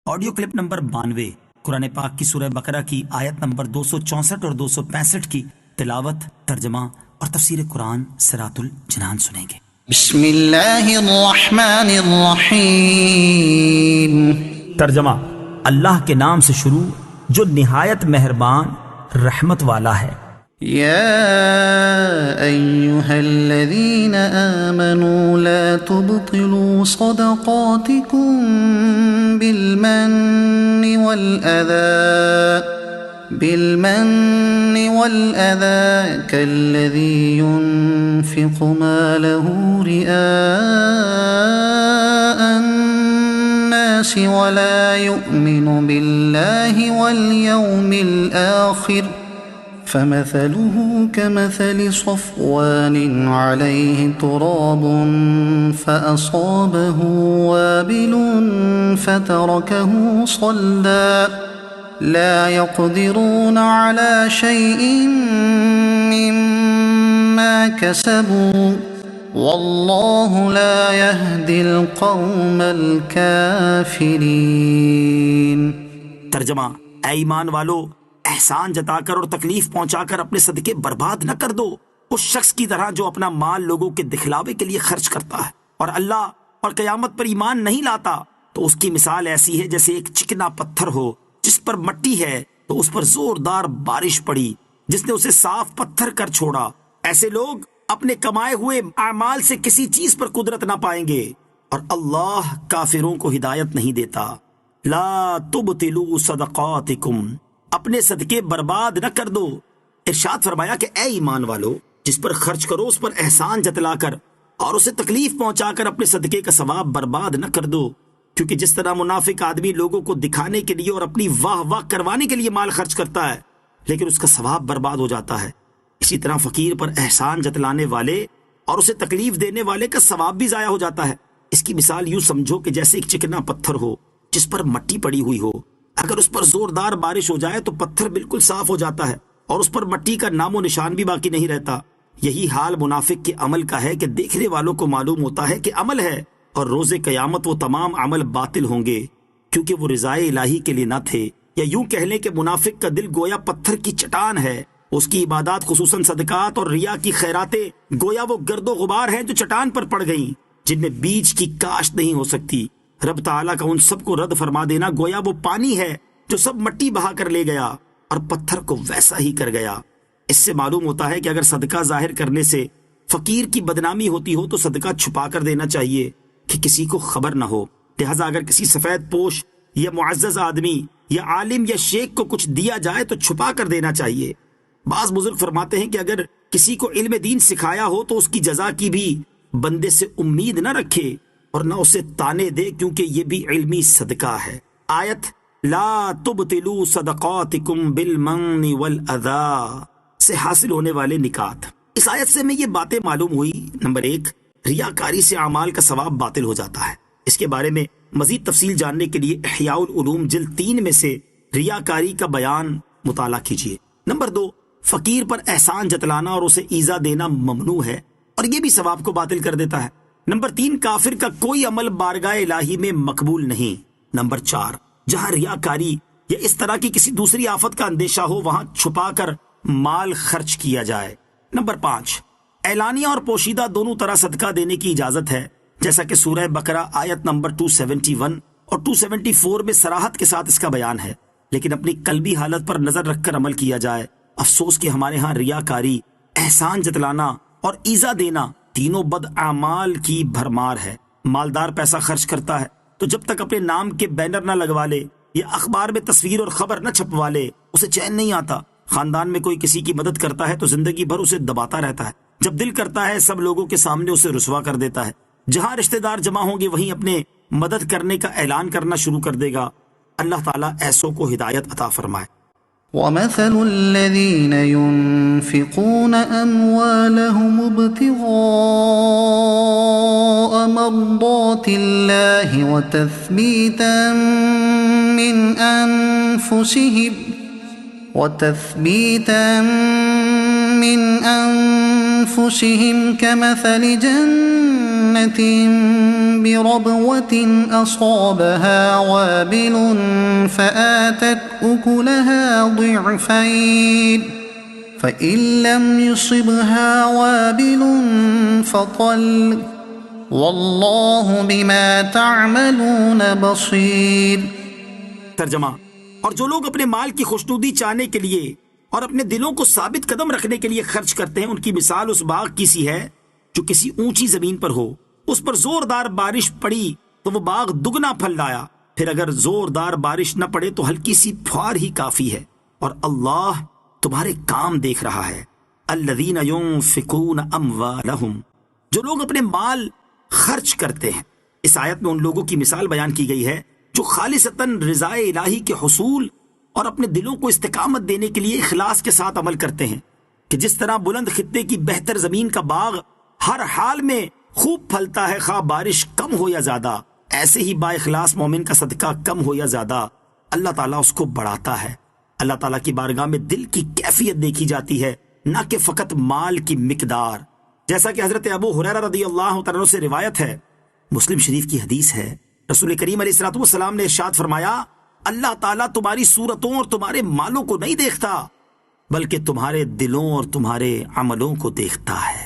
Audio clip number 92 قرآن پاک کی سورہ بقرہ کی آیت نمبر 264 اور 265 کی تلاوت، ترجمہ اور تفسیر قرآن صراط الجنان سنیں گے۔ بسم اللہ الرحمن الرحیم۔ ترجمہ: اللہ کے نام سے شروع جو نہایت مہربان رحمت والا ہے۔ یا ایہا الذین آمنوا لا تبطلوا صدقاتکم بالمن والأذى كالذي ينفق ماله رئاء الناس ولا يؤمن بالله واليوم الآخر فمثله كمثل صفوان عليه تراب فأصابه وابل فتركه صلدا لا يقدرون على شيء مما كسبوا والله لا يهدي القوم الكافرين۔ ترجمہ: اے ایمان والو، احسان جتا کر اور تکلیف پہنچا کر اپنے صدقے برباد نہ کر دو، اس شخص کی طرح جو اپنا مال لوگوں کے دکھلاوے کے لیے خرچ کرتا ہے اور اللہ اور قیامت پر ایمان نہیں لاتا، تو اس کی مثال ایسی ہے جیسے ایک چکنا پتھر ہو جس پر مٹی ہے تو اس پر زوردار بارش پڑی جس نے اسے صاف پتھر کر چھوڑا۔ ایسے لوگ اپنے کمائے ہوئے اعمال سے کسی چیز پر قدرت نہ پائیں گے اور اللہ کافروں کو ہدایت نہیں دیتا۔ لا تبطلوا صدقاتکم، اپنے صدقے برباد نہ کر دو۔ ارشاد فرمایا کہ اے ایمان والو، جس پر خرچ کرو اس پر احسان جتلا کر اور اسے تکلیف پہنچا کر اپنے صدقے کا ثواب برباد نہ کر دو، کیونکہ جس طرح منافق آدمی لوگوں کو دکھانے کے لیے اور اپنی واہ واہ کروانے کے لیے مال خرچ کرتا ہے لیکن اس کا ثواب برباد ہو جاتا ہے، اسی طرح فقیر پر احسان جتلانے والے اور اسے تکلیف دینے والے کا ثواب بھی ضائع ہو جاتا ہے۔ اس کی مثال یوں سمجھو کہ جیسے ایک چکنا پتھر ہو جس پر مٹی پڑی ہوئی ہو، اگر اس پر زوردار بارش ہو جائے تو پتھر بالکل صاف ہو جاتا ہے اور اس پر مٹی کا نام و نشان بھی باقی نہیں رہتا۔ یہی حال منافق کے عمل کا ہے کہ دیکھنے والوں کو معلوم ہوتا ہے کہ عمل ہے اور روز قیامت وہ تمام عمل باطل ہوں گے کیونکہ وہ رضائے الہی کے لیے نہ تھے۔ یا یوں کہہ لیں کہ منافق کا دل گویا پتھر کی چٹان ہے، اس کی عبادات خصوصاً صدقات اور ریا کی خیراتیں گویا وہ گرد و غبار ہیں جو چٹان پر پڑ گئیں جن میں بیج کی کاشت نہیں ہو سکتی۔ رب تعالیٰ کا ان سب کو رد فرما دینا گویا وہ پانی ہے جو سب مٹی بہا کر لے گیا اور پتھر کو ویسا ہی کر گیا۔ اس سے معلوم ہوتا ہے کہ اگر صدقہ ظاہر کرنے سے فقیر کی بدنامی ہوتی ہو تو صدقہ چھپا کر دینا چاہیے کہ کسی کو خبر نہ ہو۔ لہٰذا اگر کسی سفید پوش یا معزز آدمی یا عالم یا شیخ کو کچھ دیا جائے تو چھپا کر دینا چاہیے۔ بعض بزرگ فرماتے ہیں کہ اگر کسی کو علم دین سکھایا ہو تو اس کی جزا کی بھی بندے سے امید نہ رکھے اور نہ اسے تانے دے، کیونکہ یہ بھی علمی صدقہ ہے۔ آیت لا تبطلوا صدقاتکم بالمن والأذى سے حاصل ہونے والے نکات۔ اس آیت سے میں یہ باتیں معلوم ہوئی۔ نمبر 1، ریاکاری سے اعمال کا ثواب باطل ہو جاتا ہے۔ اس کے بارے میں مزید تفصیل جاننے کے لیے احیاء العلوم جلد 3 میں سے ریاکاری کا بیان مطالعہ کیجیے۔ نمبر 2، فقیر پر احسان جتلانا اور اسے ایذا دینا ممنوع ہے اور یہ بھی ثواب کو باطل کر دیتا ہے۔ نمبر 3، کافر کا کوئی عمل بارگاہ الہی میں مقبول نہیں۔ نمبر 4، جہاں ریاکاری یا اس طرح کی کسی دوسری آفت کا اندیشہ ہو وہاں چھپا کر مال خرچ کیا جائے۔ نمبر 5، اعلانیہ اور پوشیدہ دونوں طرح صدقہ دینے کی اجازت ہے، جیسا کہ سورہ بقرہ آیت نمبر 271 اور 274 میں صراحت کے ساتھ اس کا بیان ہے، لیکن اپنی قلبی حالت پر نظر رکھ کر عمل کیا جائے۔ افسوس کہ ہمارے ہاں ریاکاری، احسان جتلانا اور ایذا دینا تینوں بد اعمال کی بھرمار ہے۔ مالدار پیسہ خرچ کرتا ہے تو جب تک اپنے نام کے بینر نہ لگوا لے یا اخبار میں تصویر اور خبر نہ چھپوا لے اسے چین نہیں آتا۔ خاندان میں کوئی کسی کی مدد کرتا ہے تو زندگی بھر اسے دباتا رہتا ہے، جب دل کرتا ہے سب لوگوں کے سامنے اسے رسوا کر دیتا ہے۔ جہاں رشتہ دار جمع ہوں گے وہیں اپنے مدد کرنے کا اعلان کرنا شروع کر دے گا۔ اللہ تعالیٰ ایسوں کو ہدایت عطا فرمائے۔ وَمَثَلُ الَّذِينَ يُنفِقُونَ أَمْوَالَهُمُ ابْتِغَاءَ مَرْضَاتِ اللَّهِ وَتَثْبِيتًا مِّنْ أَنفُسِهِمْ كَمَثَلِ جَنَّةٍ جنة بربوة أصابها وابل فآتت أكلها ضعفين فإن لم يصبها وابل فطل والله بما تعملون بصير۔ ترجمہ، اور جو لوگ اپنے مال کی خوشنودی چاہنے کے لیے اور اپنے دلوں کو ثابت قدم رکھنے کے لیے خرچ کرتے ہیں، ان کی مثال اس باغ کی سی ہے جو کسی اونچی زمین پر ہو، اس پر زوردار بارش پڑی تو وہ باغ دگنا پھل لایا، پھر اگر زوردار بارش نہ پڑے تو ہلکی سی پھوار ہی کافی ہے، اور اللہ تمہارے کام دیکھ رہا ہے۔ الذین ينفقون اموالہم، جو لوگ اپنے مال خرچ کرتے ہیں۔ اس آیت میں ان لوگوں کی مثال بیان کی گئی ہے جو خالصتاً رضائے الہی کے حصول اور اپنے دلوں کو استقامت دینے کے لیے اخلاص کے ساتھ عمل کرتے ہیں، کہ جس طرح بلند خطے کی بہتر زمین کا باغ ہر حال میں خوب پھلتا ہے، خواہ بارش کم ہو یا زیادہ، ایسے ہی با اخلاص مومن کا صدقہ کم ہو یا زیادہ اللہ تعالیٰ اس کو بڑھاتا ہے۔ اللہ تعالیٰ کی بارگاہ میں دل کی کیفیت دیکھی جاتی ہے، نہ کہ فقط مال کی مقدار، جیسا کہ حضرت ابو ہریرہ رضی اللہ تعالیٰ عنہ سے روایت ہے، مسلم شریف کی حدیث ہے، رسول کریم علیہ الصلوۃ والسلام نے ارشاد فرمایا، اللہ تعالیٰ تمہاری صورتوں اور تمہارے مالوں کو نہیں دیکھتا بلکہ تمہارے دلوں اور تمہارے عملوں کو دیکھتا ہے۔